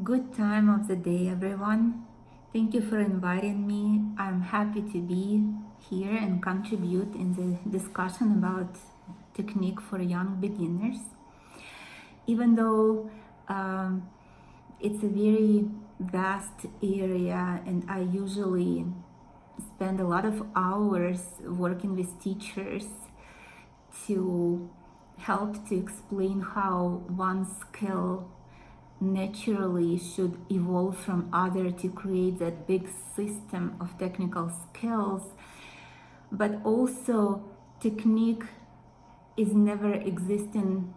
Good time of the day, everyone. Thank you for inviting me. I'm happy to be here and contribute in the discussion about technique for young beginners. Even though it's a very vast area, and I usually spend a lot of hours working with teachers to help to explain how one skill naturally should evolve from other to create that big system of technical skills, but also technique is never existing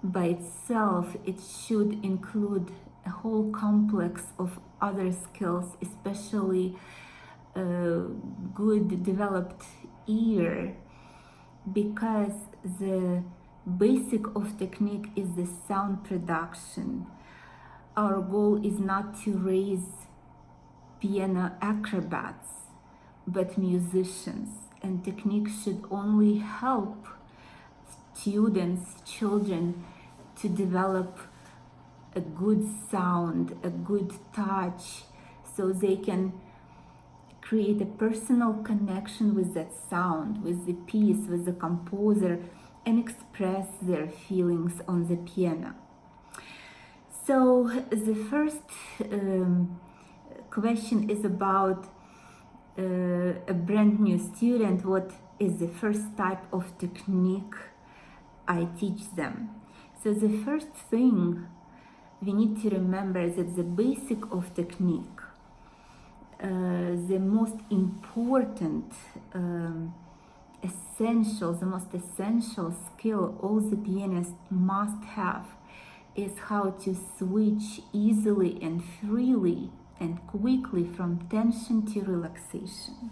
by itself. It should include a whole complex of other skills, especially a good developed ear, because the basic of technique is the sound production. Our goal is not to raise piano acrobats, but musicians, and technique should only help students, children, to develop a good sound, a good touch, so they can create a personal connection with that sound, with the piece, with the composer, and express their feelings on the piano. So the first question is about a brand new student. What is the first type of technique I teach them? So the first thing we need to remember is that the basic of technique, the most important the most essential skill all the pianists must have is how to switch easily and freely and quickly from tension to relaxation.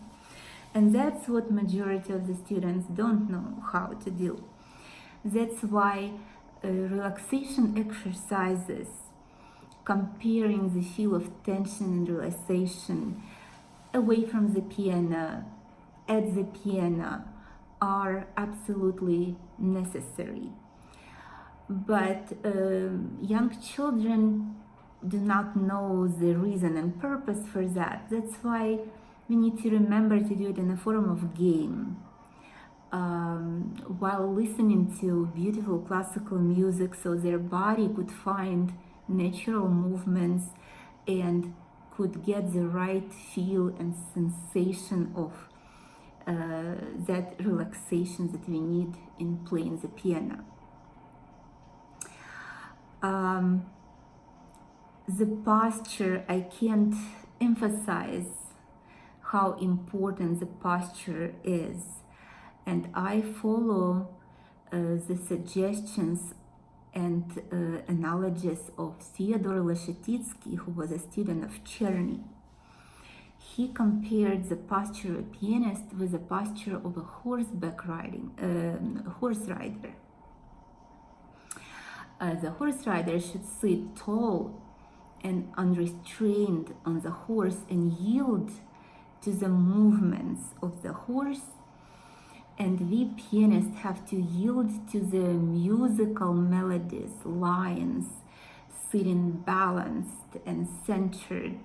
And that's what majority of the students don't know how to do. That's why relaxation exercises, comparing the feel of tension and relaxation away from the piano, at the piano, are absolutely necessary. But young children do not know the reason and purpose for that. That's why we need to remember to do it in a form of game. While listening to beautiful classical music, so their body could find natural movements and could get the right feel and sensation of that relaxation that we need in playing the piano. The posture, I can't emphasize how important the posture is, and I follow the suggestions and analogies of Fyodor Leshetitsky, who was a student of Cherny. He compared the posture of a pianist with the posture of a horse rider. The horse rider should sit tall and unrestrained on the horse and yield to the movements of the horse, and we pianists have to yield to the musical melodies, lines, sitting balanced and centered,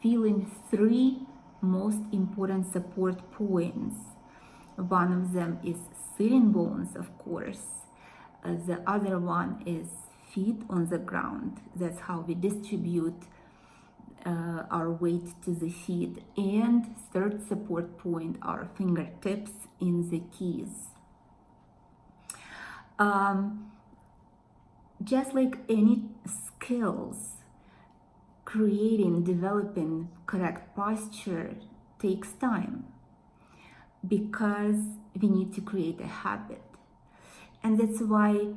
feeling three most important support points. One of them is sitting bones, of course. The other one is feet on the ground. That's how we distribute our weight to the feet. And third support point are fingertips in the keys. Just like any skills, creating, developing correct posture takes time, because we need to create a habit. And that's why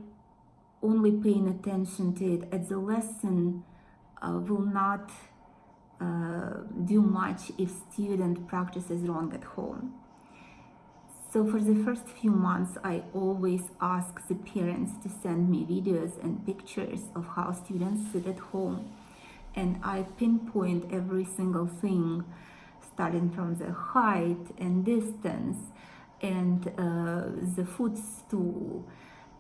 only paying attention to it at the lesson will not do much if student practices wrong at home. So for the first few months, I always ask the parents to send me videos and pictures of how students sit at home. And I pinpoint every single thing, starting from the height and distance, and the footstool,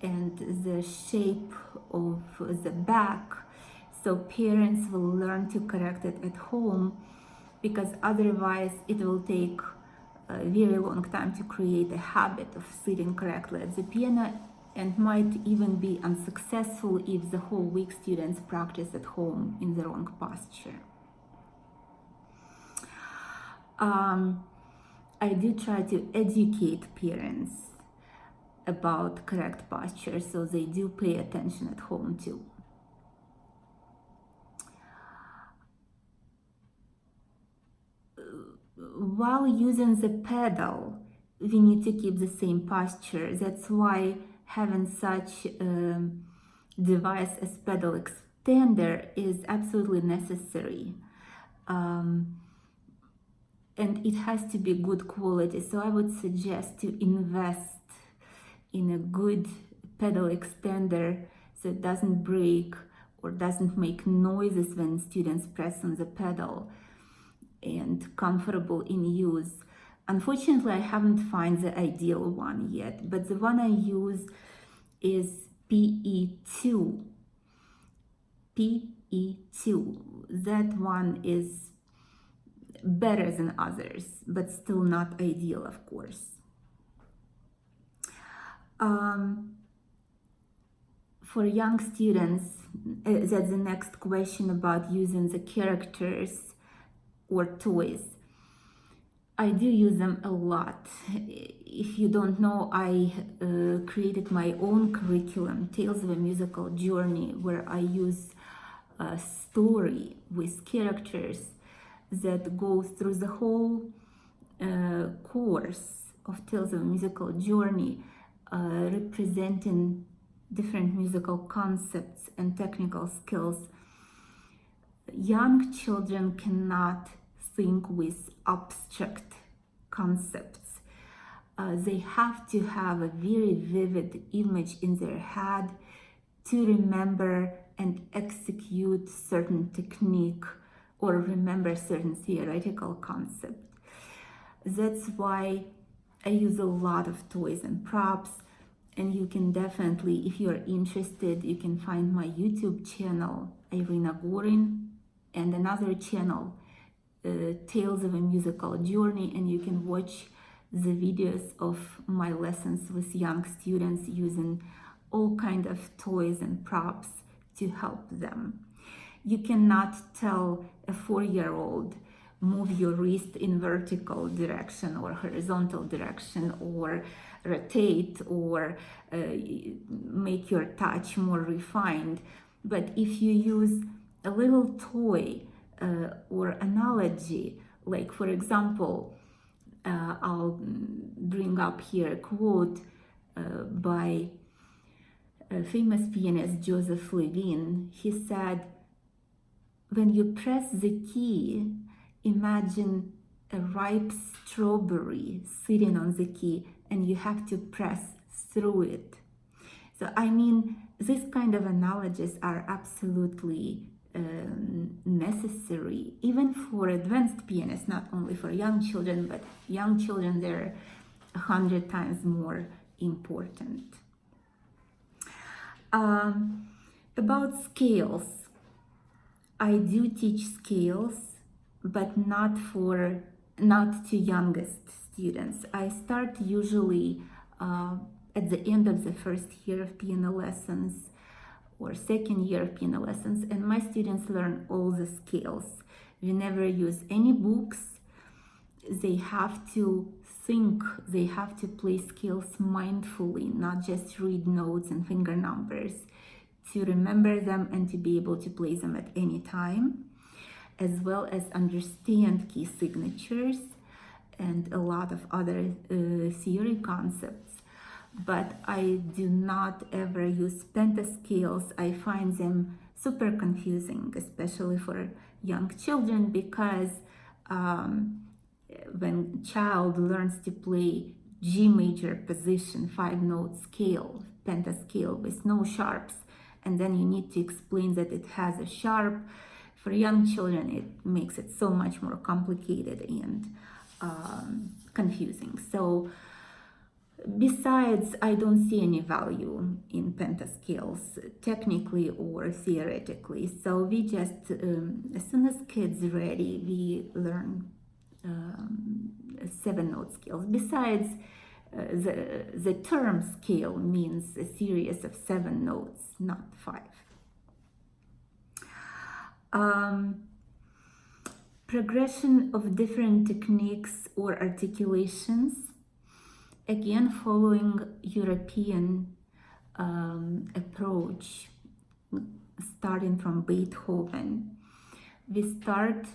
and the shape of the back, so parents will learn to correct it at home, because otherwise it will take a very long time to create a habit of sitting correctly at the piano, and might even be unsuccessful if the whole week students practice at home in the wrong posture. I do try to educate parents about correct posture, so they do pay attention at home too. While using the pedal, we need to keep the same posture. That's why having such a device as pedal extender is absolutely necessary. And it has to be good quality. So I would suggest to invest in a good pedal extender so it doesn't break or doesn't make noises when students press on the pedal, and comfortable in use. Unfortunately, I haven't found the ideal one yet, but the one I use is PE2. PE2. That one is better than others, but still not ideal, of course. For young students, that's the next question about using the characters or toys. I do use them a lot. If you don't know, I created my own curriculum, Tales of a Musical Journey, where I use a story with characters that goes through the whole course of Tales of a Musical Journey, representing different musical concepts and technical skills. Young children cannot think with abstract concepts. They have to have a very vivid image in their head to remember and execute certain technique or remember certain theoretical concept. That's why I use a lot of toys and props, and you can definitely, if you're interested, you can find my YouTube channel, Irina Gorin, and another channel, Tales of a Musical Journey, and you can watch the videos of my lessons with young students using all kind of toys and props to help them. You cannot tell a 4-year-old, move your wrist in vertical direction or horizontal direction, or rotate, or make your touch more refined. But if you use a little toy or analogy, like for example, I'll bring up here a quote by a famous pianist Joseph Levine. He said, "When you press the key, imagine a ripe strawberry sitting on the key, and you have to press through it." So I mean, these kind of analogies are absolutely necessary, even for advanced pianists, not only for young children, but young children, they're 100 times more important. About scales, I do teach scales, but not to youngest students. I start usually at the end of the first year of piano lessons or second year of piano lessons, and my students learn all the scales. We never use any books. They have to think, they have to play scales mindfully, not just read notes and finger numbers, to remember them and to be able to play them at any time, as well as understand key signatures and a lot of other theory concepts. But I do not ever use pentascales. I find them super confusing, especially for young children, because when child learns to play G major position, 5-note scale, pentascale with no sharps, and then you need to explain that it has a sharp, for young children it makes it so much more complicated and confusing. So Besides, I don't see any value in pentascales, technically or theoretically. So we just, as soon as kids ready, we learn 7-note scales. Besides, the term scale means a series of 7 notes, not 5. Progression of different techniques or articulations. Again, following European approach, starting from Beethoven, we start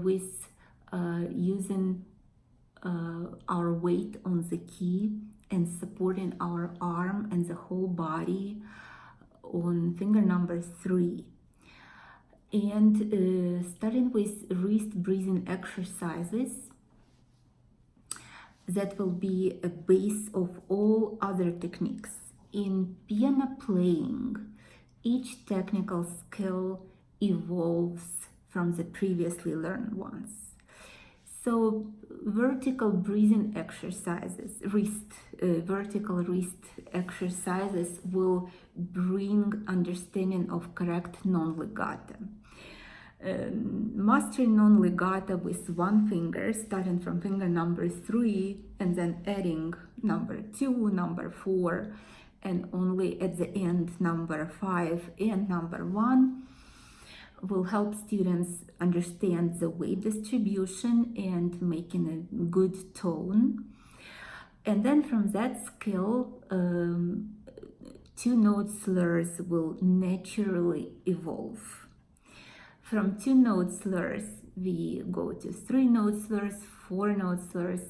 with using our weight on the key and supporting our arm and the whole body on finger number 3. And starting with wrist breathing exercises that will be a base of all other techniques. In piano playing, each technical skill evolves from the previously learned ones. So vertical breathing exercises, vertical wrist exercises will bring understanding of correct non-legato. Mastering non-legato with one finger, starting from finger number 3 and then adding number 2, number 4, and only at the end number 5 and number 1 will help students understand the weight distribution and making a good tone. And then from that skill, 2-note slurs will naturally evolve. From 2-note slurs, we go to 3-note slurs, 4-note slurs,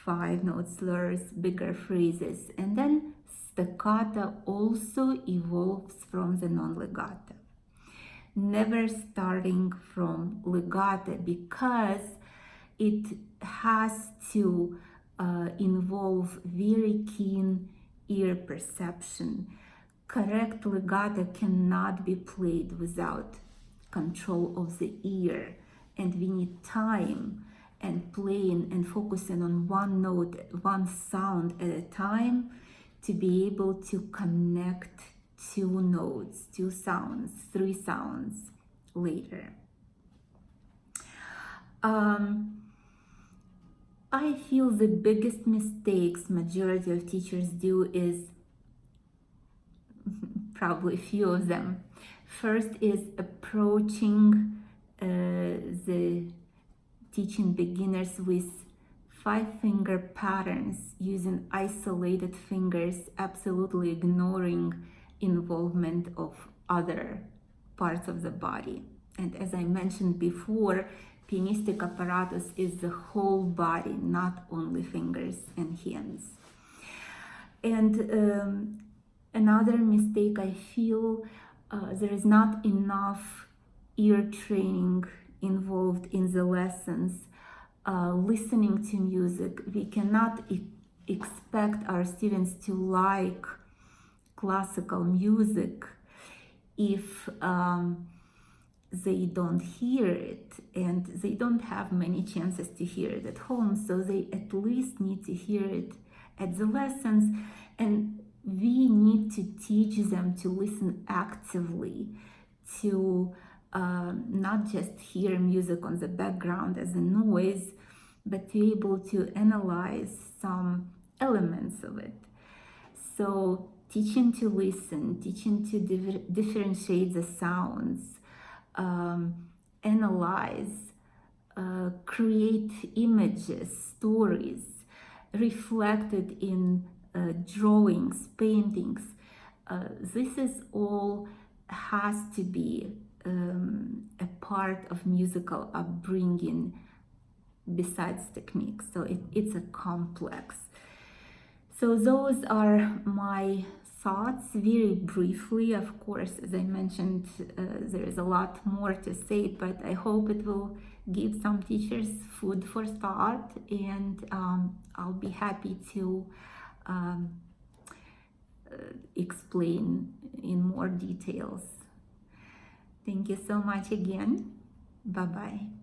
5-note slurs, bigger phrases, and then staccato also evolves from the non-legato. Never starting from legato, because it has to involve very keen ear perception. Correct legato cannot be played without control of the ear, and we need time and playing and focusing on one note, one sound at a time to be able to connect 2 notes, 2 sounds, 3 sounds later. I feel the biggest mistakes majority of teachers do is probably a few of them. First is approaching the teaching beginners with 5-finger patterns, using isolated fingers, absolutely ignoring involvement of other parts of the body. And as I mentioned before, pianistic apparatus is the whole body, not only fingers and hands. And another mistake I feel, there is not enough ear training involved in the lessons. Listening to music, we cannot expect our students to like classical music if they don't hear it, and they don't have many chances to hear it at home, so they at least need to hear it at the lessons. And we need to teach them to listen actively, to not just hear music on the background as a noise, but to be able to analyze some elements of it. So teaching to listen, teaching to differentiate the sounds, analyze, create images, stories reflected in drawings, paintings. This is all has to be a part of musical upbringing besides technique. So it's a complex. So those are my thoughts very briefly. Of course, as I mentioned, there is a lot more to say, but I hope it will give some teachers food for thought, and I'll be happy to explain in more details. Thank you so much again. Bye-bye.